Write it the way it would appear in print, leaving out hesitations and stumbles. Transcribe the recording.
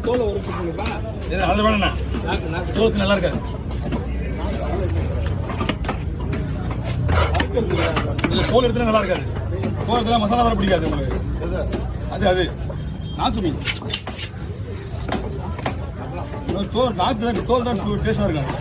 தோலை ஒரு கொடுப்பா. அது வேணா தோலுக்கு நல்லா இருக்காது. தோல் எடுத்துல நல்லா இருக்காது. தோல் எடுத்துல மசாலா வர பிடிக்காது உங்களுக்கு. அது நாத்து மீன். தோல் நாத்து தோல் தான் டேஸ்டா இருக்காது.